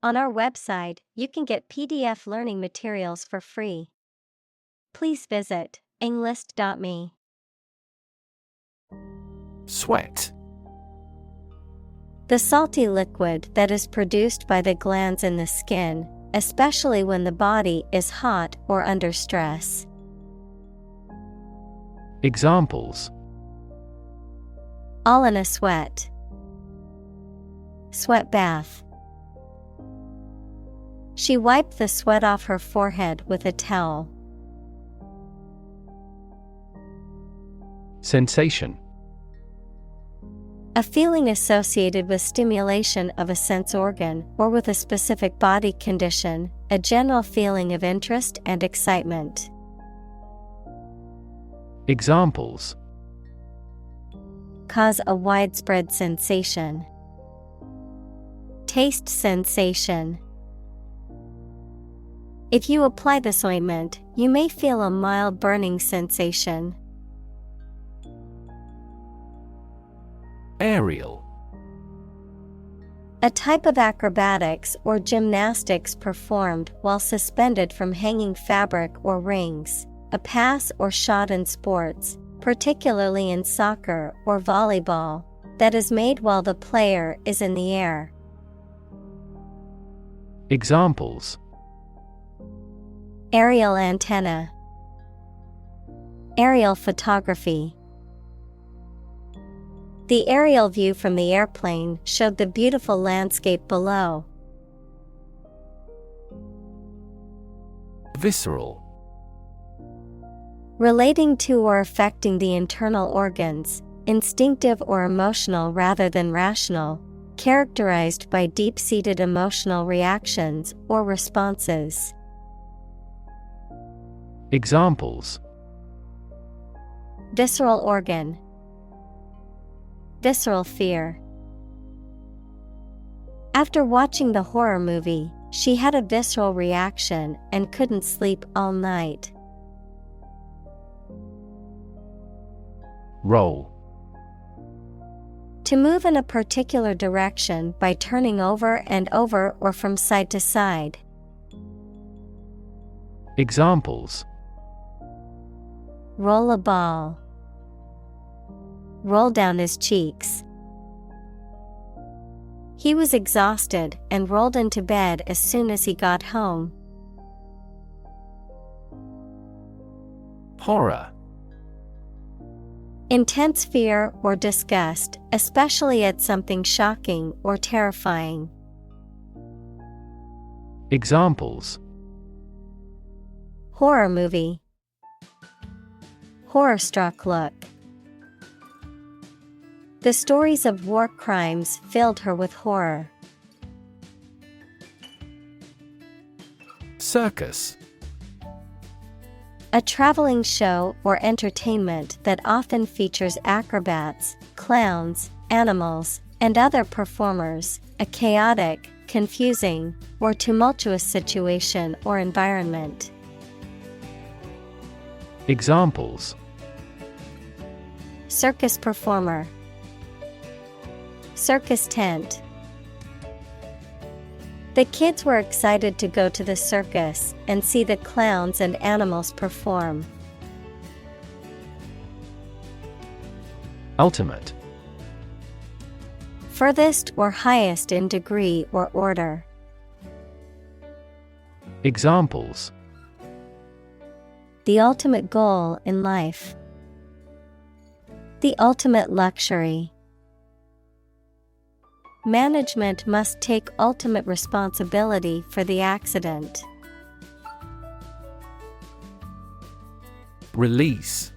On our website, you can get PDF learning materials for free. Please visit englist.me. Sweat. The salty liquid that is produced by the glands in the skin, especially when the body is hot or under stress. Examples: All in a sweat. Sweat bath. She wiped the sweat off her forehead with a towel. Sensation. A feeling associated with stimulation of a sense organ or with a specific body condition, a general feeling of interest and excitement. Examples: Cause a widespread sensation. Taste sensation. If you apply this ointment, you may feel a mild burning sensation. Aerial. A type of acrobatics or gymnastics performed while suspended from hanging fabric or rings, a pass or shot in sports, particularly in soccer or volleyball, that is made while the player is in the air. Examples: Aerial antenna. Aerial photography. The aerial view from the airplane showed the beautiful landscape below. Visceral. Relating to or affecting the internal organs, instinctive or emotional rather than rational, characterized by deep-seated emotional reactions or responses. Examples: Visceral organ. Visceral fear. After watching the horror movie, she had a visceral reaction and couldn't sleep all night. Roll. To move in a particular direction by turning over and over or from side to side. Examples: Roll a ball. Roll down his cheeks. He was exhausted and rolled into bed as soon as he got home. Horror. Intense fear or disgust, especially at something shocking or terrifying. Examples: Horror movie. Horror-struck look. The stories of war crimes filled her with horror. Circus. A traveling show or entertainment that often features acrobats, clowns, animals, and other performers, a chaotic, confusing, or tumultuous situation or environment. Examples: Circus performer. Circus tent. The kids were excited to go to the circus and see the clowns and animals perform. Ultimate. Furthest or highest in degree or order. Examples: The ultimate goal in life. The ultimate luxury. Management must take ultimate responsibility for the accident. Release.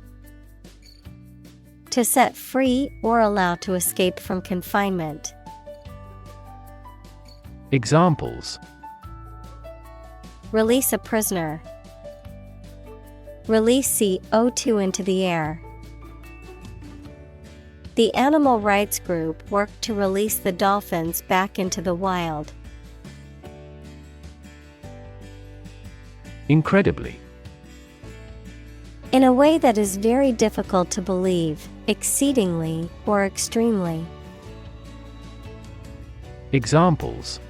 To set free or allow to escape from confinement. Examples: Release a prisoner. Release CO2 into the air. The animal rights group worked to release the dolphins back into the wild. Incredibly. In a way that is very difficult to believe, exceedingly or extremely. Examples: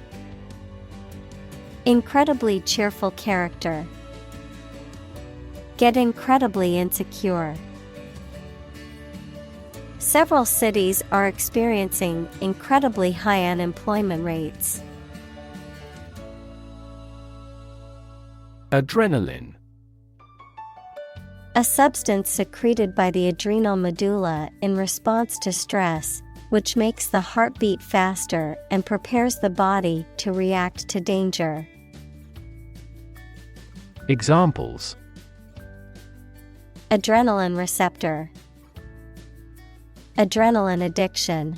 Incredibly cheerful character. Get incredibly insecure. Several cities are experiencing incredibly high unemployment rates. Adrenaline. A substance secreted by the adrenal medulla in response to stress, which makes the heart beat faster and prepares the body to react to danger. Examples: Adrenaline receptor. Adrenaline addiction.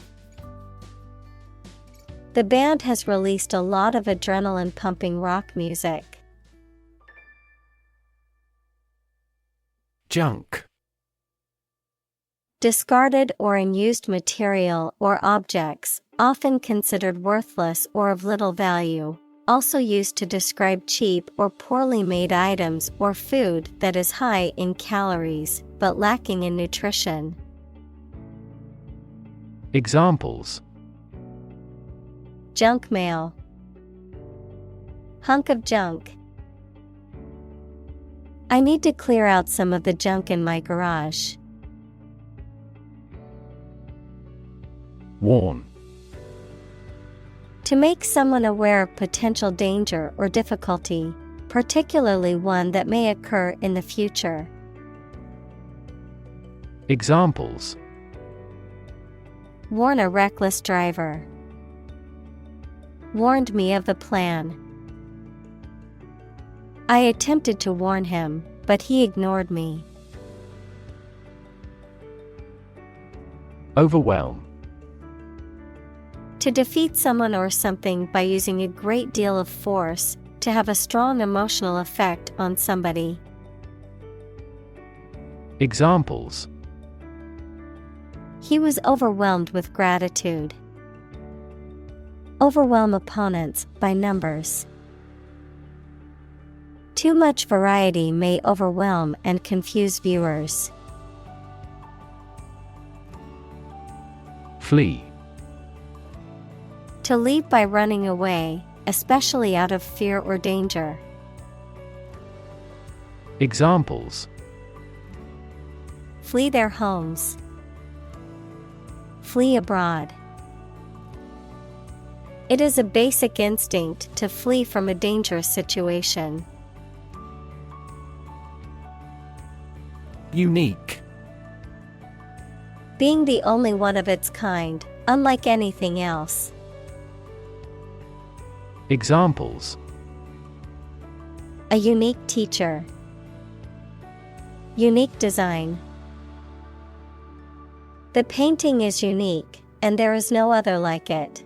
The band has released a lot of adrenaline-pumping rock music. Junk. Discarded or unused material or objects, often considered worthless or of little value, also used to describe cheap or poorly made items or food that is high in calories but lacking in nutrition. Examples: Junk mail. Hunk of junk. I need to clear out some of the junk in my garage. Warn. To make someone aware of potential danger or difficulty, particularly one that may occur in the future. Examples: Warn a reckless driver. Warned me of the plan. I attempted to warn him, but he ignored me. Overwhelm. To defeat someone or something by using a great deal of force, to have a strong emotional effect on somebody. Examples: He was overwhelmed with gratitude. Overwhelm opponents by numbers. Too much variety may overwhelm and confuse viewers. Flee. To leave by running away, especially out of fear or danger. Examples: Flee their homes. Flee abroad. It is a basic instinct to flee from a dangerous situation. Unique. Being the only one of its kind, unlike anything else. Examples: A unique teacher. Unique design. The painting is unique, and there is no other like it.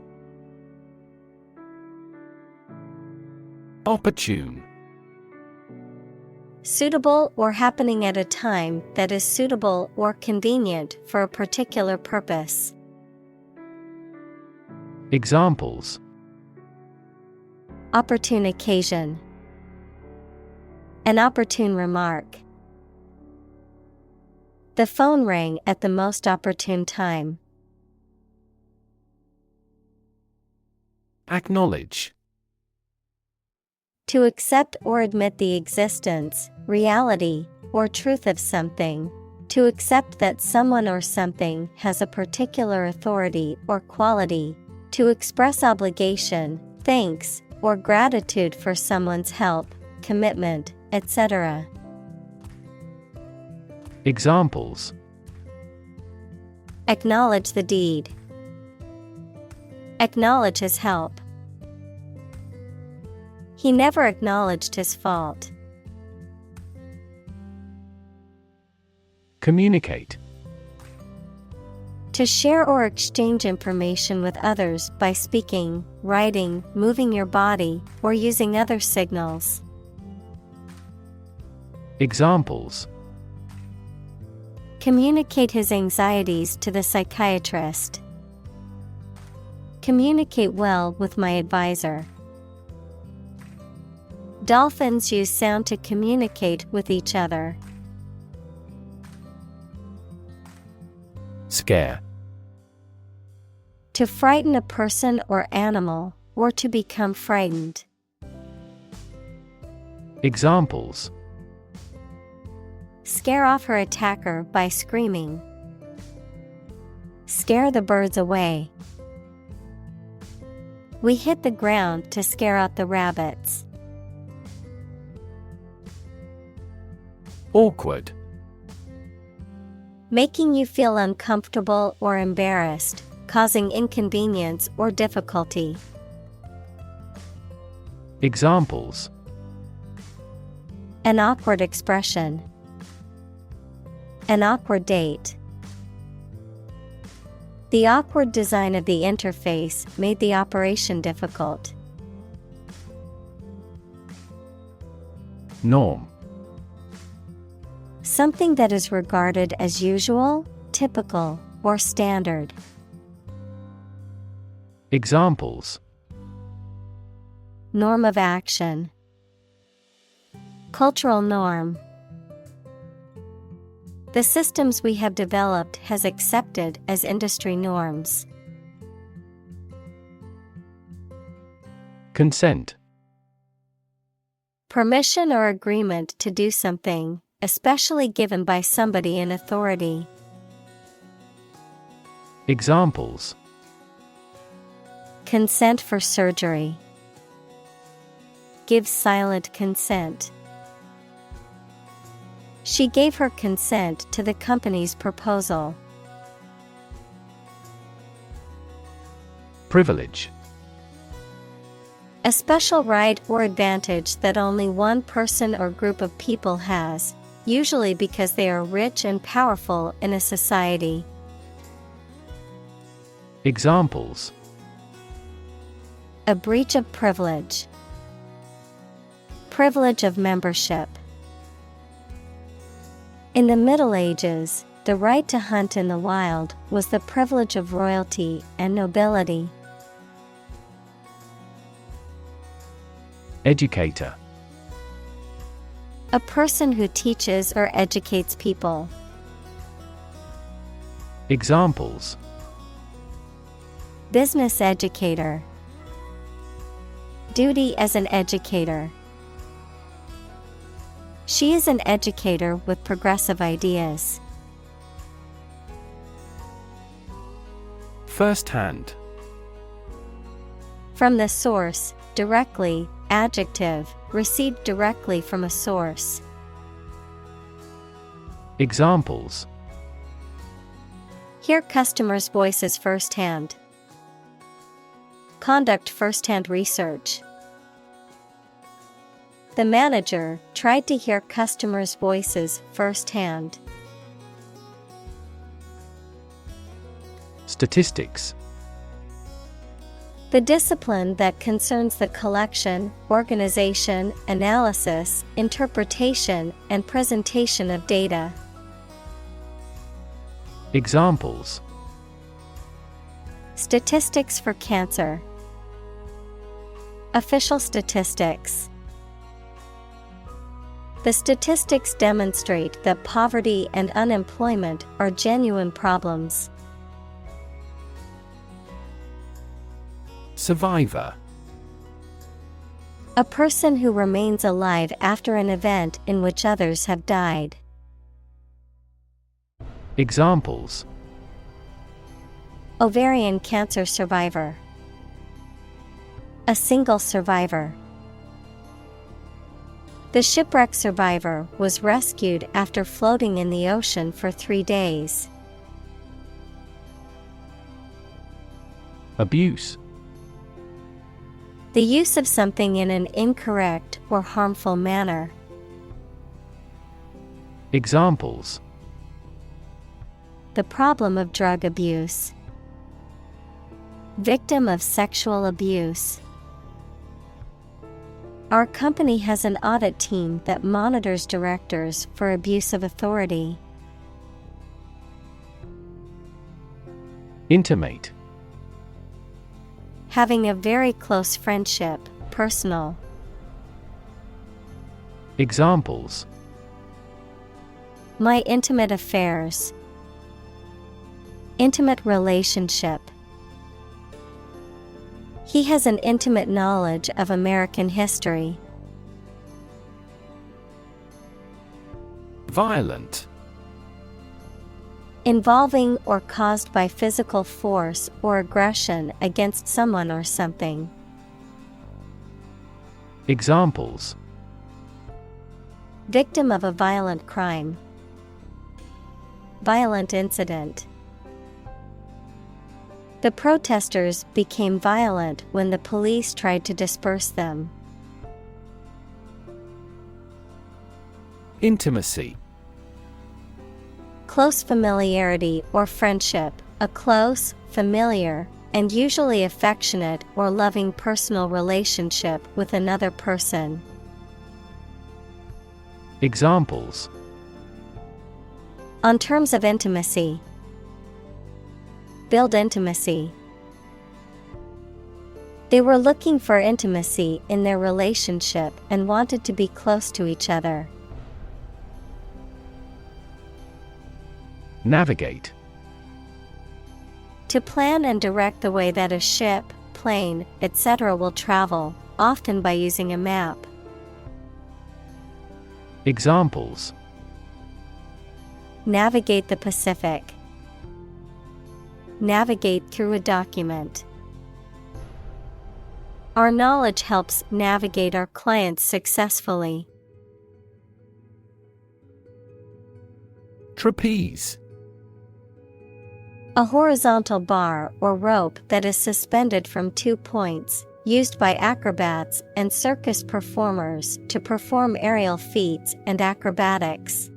Opportune. Suitable or happening at a time that is suitable or convenient for a particular purpose. Examples: Opportune occasion. An opportune remark. The phone rang at the most opportune time. Acknowledge. To accept or admit the existence, reality, or truth of something. To accept that someone or something has a particular authority or quality. To express obligation, thanks, or gratitude for someone's help, commitment, etc. Examples: Acknowledge the deed. Acknowledge his help. He never acknowledged his fault. Communicate. To share or exchange information with others by speaking, writing, moving your body, or using other signals. Examples: Communicate his anxieties to the psychiatrist. Communicate well with my advisor. Dolphins use sound to communicate with each other. Scare. To frighten a person or animal, or to become frightened. Examples: scare off her attacker by screaming. Scare the birds away. We hit the ground to scare out the rabbits. Awkward. Making you feel uncomfortable or embarrassed, causing inconvenience or difficulty. Examples: an awkward expression. An awkward date. The awkward design of the interface made the operation difficult. Norm. Something that is regarded as usual, typical, or standard. Examples: norm of action. Cultural norm. The systems we have developed has accepted as industry norms. Consent. Permission or agreement to do something, especially given by somebody in authority. Examples: consent for surgery. Give silent consent. She gave her consent to the company's proposal. Privilege. A special right or advantage that only one person or group of people has, usually because they are rich and powerful in a society. Examples: a breach of privilege. Privilege of membership. In the Middle Ages, the right to hunt in the wild was the privilege of royalty and nobility. Educator. A person who teaches or educates people. Examples: business educator. Duty as an educator. She is an educator with progressive ideas. First-hand. From the source, directly, adjective, received directly from a source. Examples: hear customers' voices firsthand. Conduct firsthand research. The manager tried to hear customers' voices firsthand. Statistics. The discipline that concerns the collection, organization, analysis, interpretation, and presentation of data. Examples: statistics for cancer. Official statistics. The statistics demonstrate that poverty and unemployment are genuine problems. Survivor. A person who remains alive after an event in which others have died. Examples: ovarian cancer survivor. A single survivor. The shipwreck survivor was rescued after floating in the ocean for 3 days. Abuse. The use of something in an incorrect or harmful manner. Examples: the problem of drug abuse. Victim of sexual abuse. Our company has an audit team that monitors directors for abuse of authority. Intimate. Having a very close friendship, personal. Examples: my intimate affairs. Intimate relationship. He has an intimate knowledge of American history. Violent. Involving or caused by physical force or aggression against someone or something. Examples: Victim of a violent crime. Violent incident. The protesters became violent when the police tried to disperse them. Intimacy. Close familiarity or friendship, a close, familiar, and usually affectionate or loving personal relationship with another person. Examples: On terms of intimacy. Build intimacy. They were looking for intimacy in their relationship and wanted to be close to each other. Navigate. To plan and direct the way that a ship, plane, etc. will travel, often by using a map. Examples: Navigate the Pacific. Navigate through a document. Our knowledge helps navigate our clients successfully. Trapeze. A horizontal bar or rope that is suspended from 2 points, used by acrobats and circus performers to perform aerial feats and acrobatics.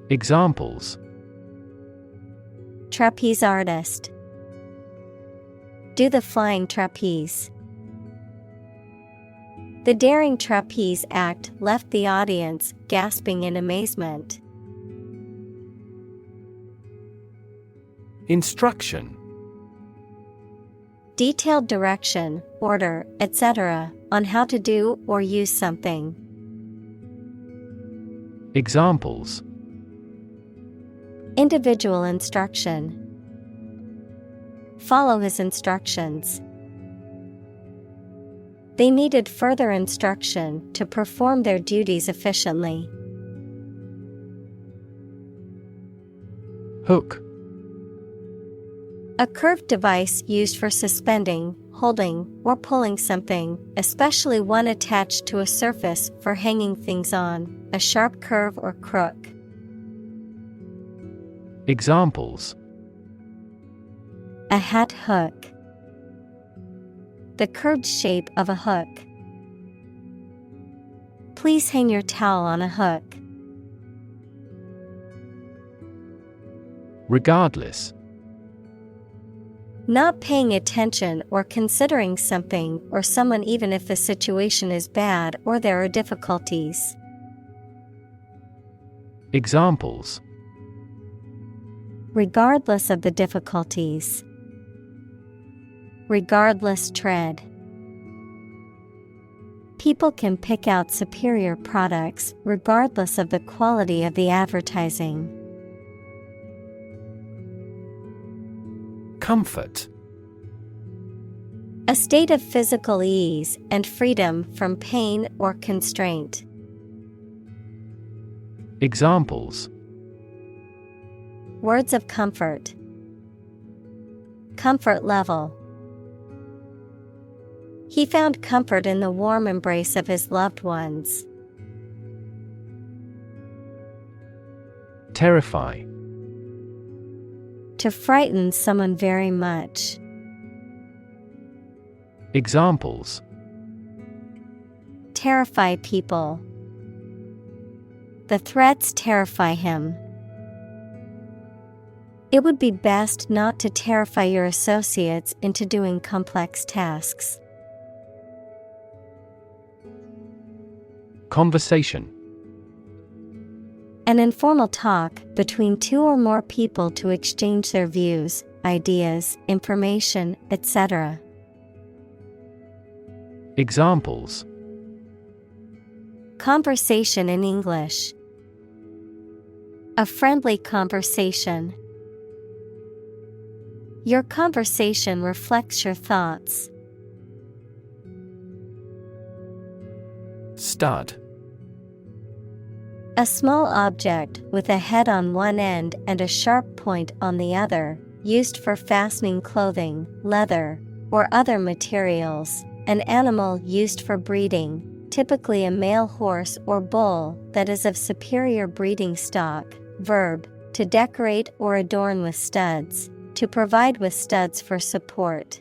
Examples: Trapeze artist. Do the flying trapeze. The daring trapeze act left the audience gasping in amazement. Instruction. Detailed direction, order, etc. on how to do or use something. Examples: Individual instruction. Follow his instructions. They needed further instruction to perform their duties efficiently. Hook. A curved device used for suspending, holding, or pulling something, especially one attached to a surface for hanging things on, a sharp curve or crook. Examples: A hat hook. The curved shape of a hook. Please hang your towel on a hook. Regardless. Not paying attention or considering something or someone even if the situation is bad or there are difficulties. Examples: Regardless of the difficulties. Regardless tread. People can pick out superior products regardless of the quality of the advertising. Comfort. A state of physical ease and freedom from pain or constraint. Examples: Words of comfort. Comfort level. He found comfort in the warm embrace of his loved ones. Terrify. To frighten someone very much. Examples: Terrify people. The threats terrify him. It would be best not to terrify your associates into doing complex tasks. Conversation. An informal talk between two or more people to exchange their views, ideas, information, etc. Examples: Conversation in English. A friendly conversation. Your conversation reflects your thoughts. Stud. A small object with a head on one end and a sharp point on the other, used for fastening clothing, leather, or other materials. An animal used for breeding, typically a male horse or bull that is of superior breeding stock. Verb, to decorate or adorn with studs, to provide with studs for support.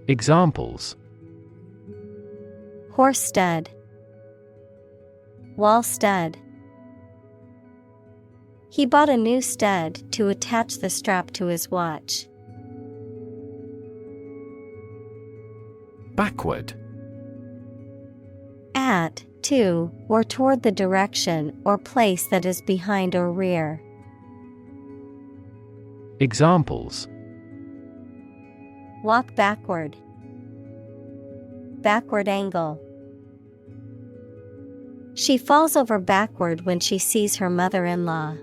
Examples: Horse stud, wall stud. He bought a new stud to attach the strap to his watch. Backward. At, to, or toward the direction or place that is behind or rear. Examples: Walk backward. Backward angle. She falls over backward when she sees her mother-in-law.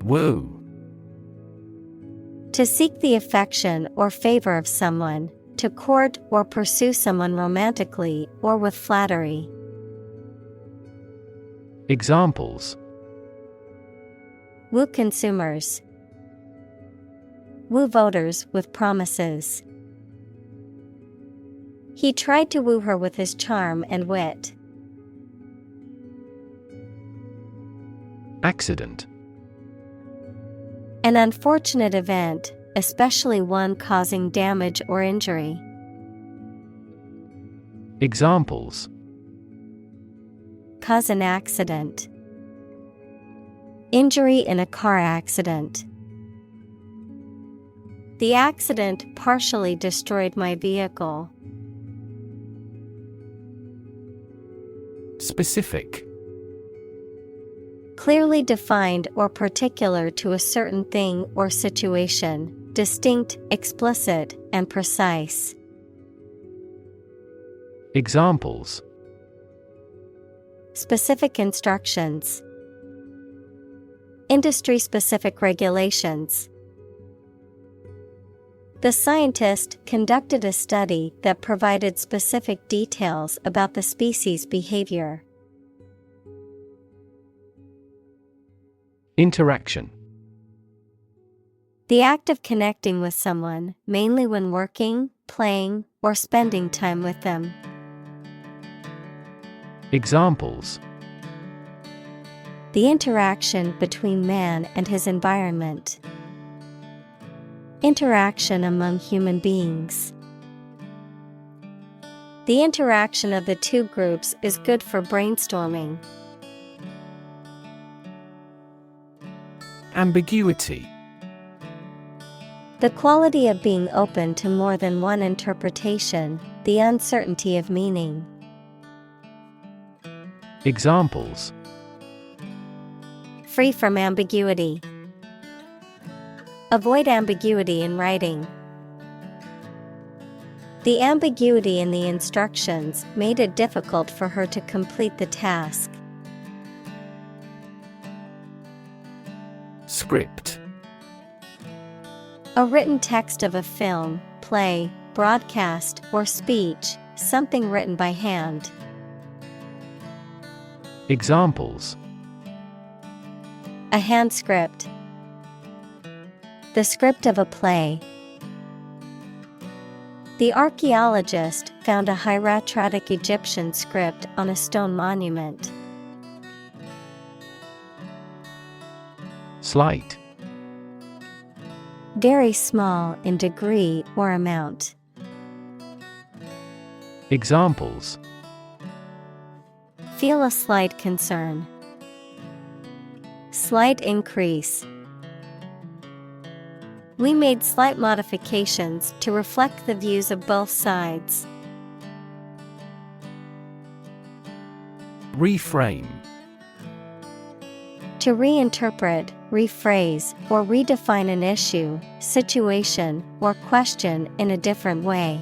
Woo. To seek the affection or favor of someone, to court or pursue someone romantically or with flattery. Examples: Woo consumers. Woo voters with promises. He tried to woo her with his charm and wit. Accident. An unfortunate event, especially one causing damage or injury. Examples: Cause an accident. Injury in a car accident. The accident partially destroyed my vehicle. Specific. Clearly defined or particular to a certain thing or situation, distinct, explicit, and precise. Examples: Specific instructions. Industry-specific regulations. The scientist conducted a study that provided specific details about the species' behavior. Interaction. The act of connecting with someone, mainly when working, playing, or spending time with them. Examples: The interaction between man and his environment. Interaction among human beings. The interaction of the two groups is good for brainstorming. Ambiguity. The quality of being open to more than one interpretation, the uncertainty of meaning. Examples: Free from ambiguity. Avoid ambiguity in writing. The ambiguity in the instructions made it difficult for her to complete the task. Script. A written text of a film, play, broadcast, or speech, something written by hand. Examples: A hand script. The script of a play. The archaeologist found a hieratic Egyptian script on a stone monument. Slight. Very small in degree or amount. Examples: Feel a slight concern. Slight increase. We made slight modifications to reflect the views of both sides. Reframe. To reinterpret, rephrase, or redefine an issue, situation, or question in a different way.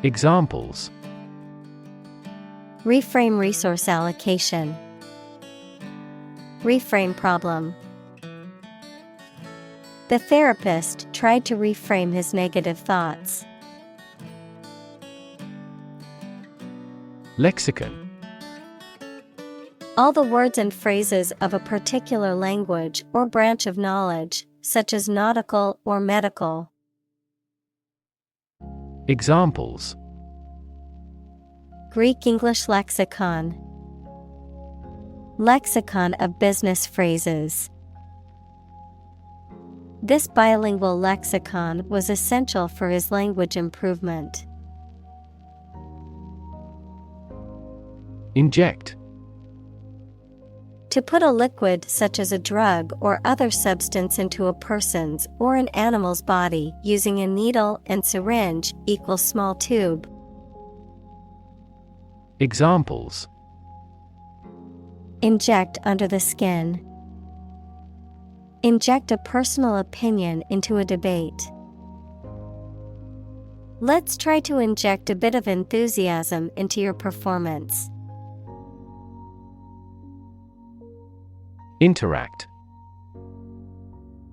Examples: Reframe resource allocation. Reframe problem. The therapist tried to reframe his negative thoughts. Lexicon. All the words and phrases of a particular language or branch of knowledge, such as nautical or medical. Examples: Greek-English lexicon. Lexicon of business phrases. This bilingual lexicon was essential for his language improvement. Inject. To put a liquid such as a drug or other substance into a person's or an animal's body using a needle and syringe equals small tube. Examples: Inject under the skin. Inject a personal opinion into a debate. Let's try to inject a bit of enthusiasm into your performance. Interact.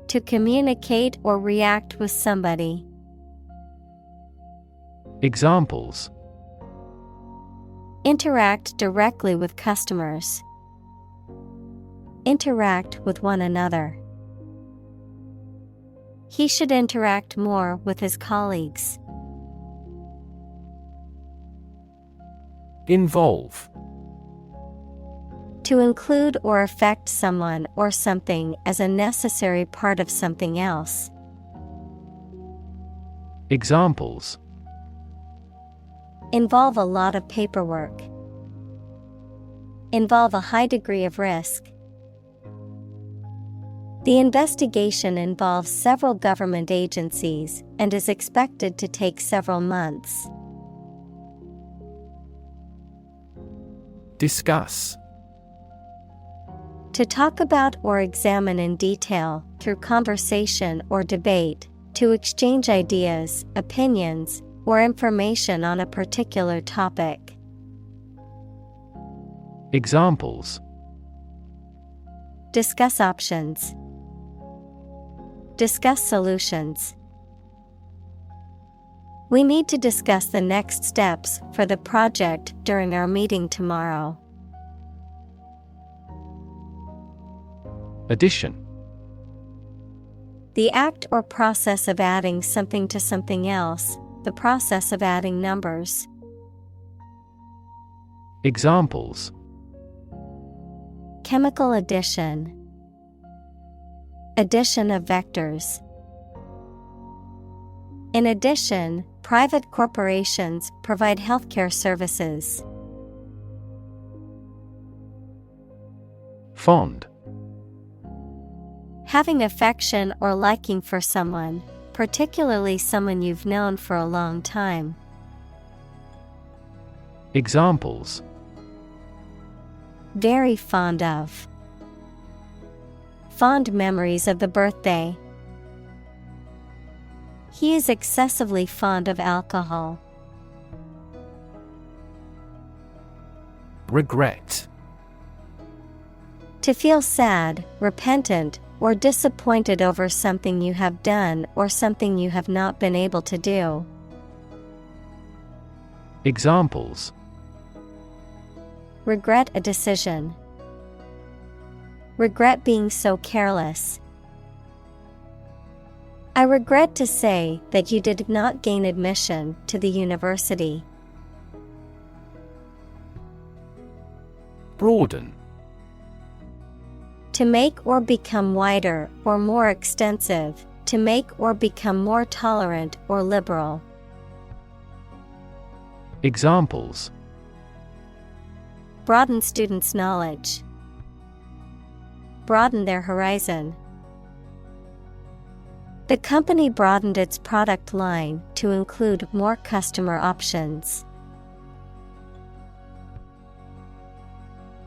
To communicate or react with somebody. Examples: Interact directly with customers. Interact with one another. He should interact more with his colleagues. Involve. To include or affect someone or something as a necessary part of something else. Examples: Involve a lot of paperwork. Involve a high degree of risk. The investigation involves several government agencies and is expected to take several months. Discuss. To talk about or examine in detail, through conversation or debate, to exchange ideas, opinions, or information on a particular topic. Examples: Discuss options. Discuss solutions. We need to discuss the next steps for the project during our meeting tomorrow. Addition. The act or process of adding something to something else, the process of adding numbers. Examples: Chemical addition. Addition of vectors. In addition, private corporations provide healthcare services. Fond. Having affection or liking for someone, particularly someone you've known for a long time. Examples: Very fond of. Fond memories of the birthday. He is excessively fond of alcohol. Regret. To feel sad, repentant, or disappointed over something you have done or something you have not been able to do. Examples: Regret a decision. Regret being so careless. I regret to say that you did not gain admission to the university. Broaden. To make or become wider or more extensive, to make or become more tolerant or liberal. Examples: Broaden students' knowledge. Broaden their horizon. The company broadened its product line to include more customer options.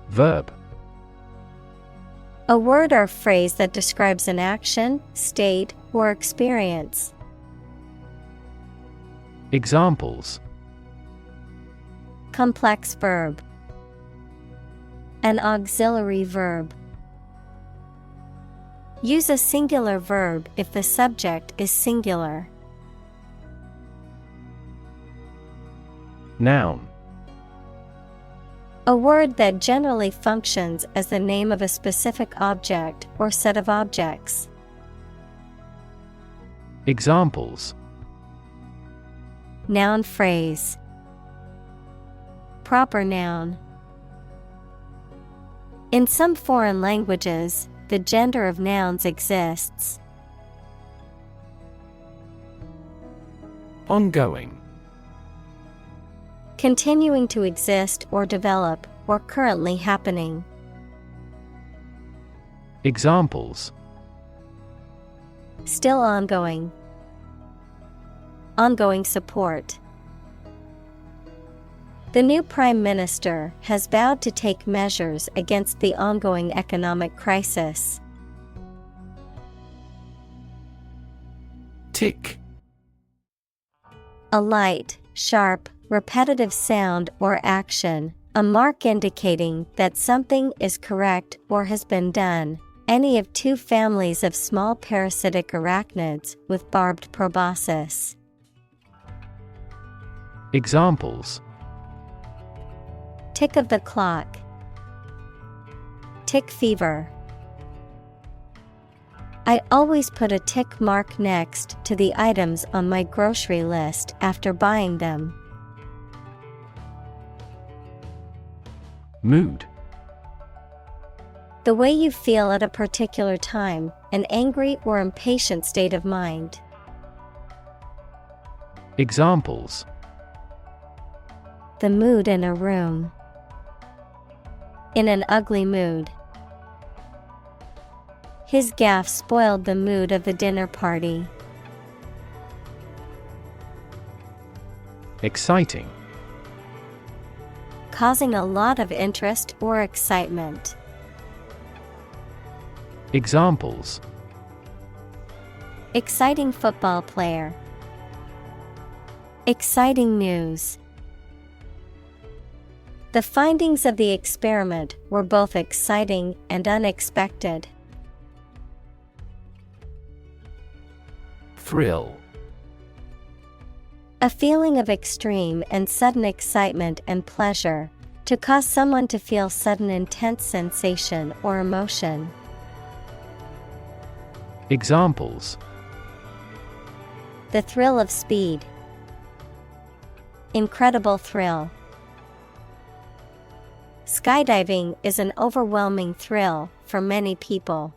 Verb. A word or phrase that describes an action, state, or experience. Examples: Complex verb. An auxiliary verb. Use a singular verb if the subject is singular. Noun. A word that generally functions as the name of a specific object or set of objects. Examples: Noun phrase. Proper noun. In some foreign languages, the gender of nouns exists. Ongoing. Continuing to exist or develop, or currently happening. Examples: Still ongoing. Ongoing support. The new Prime Minister has vowed to take measures against the ongoing economic crisis. Tick. A light, sharp, repetitive sound or action, a mark indicating that something is correct or has been done. Any of two families of small parasitic arachnids with barbed proboscis. Examples: Tick of the clock. Tick fever. I always put a tick mark next to the items on my grocery list after buying them. Mood. The way you feel at a particular time, an angry or impatient state of mind. Examples: The mood in a room. In an ugly mood. His gaffe spoiled the mood of the dinner party. Exciting. Causing a lot of interest or excitement. Examples: Exciting football player. Exciting news. The findings of the experiment were both exciting and unexpected. Thrill. A feeling of extreme and sudden excitement and pleasure, to cause someone to feel sudden intense sensation or emotion. Examples: The thrill of speed. Incredible thrill. Skydiving is an overwhelming thrill for many people.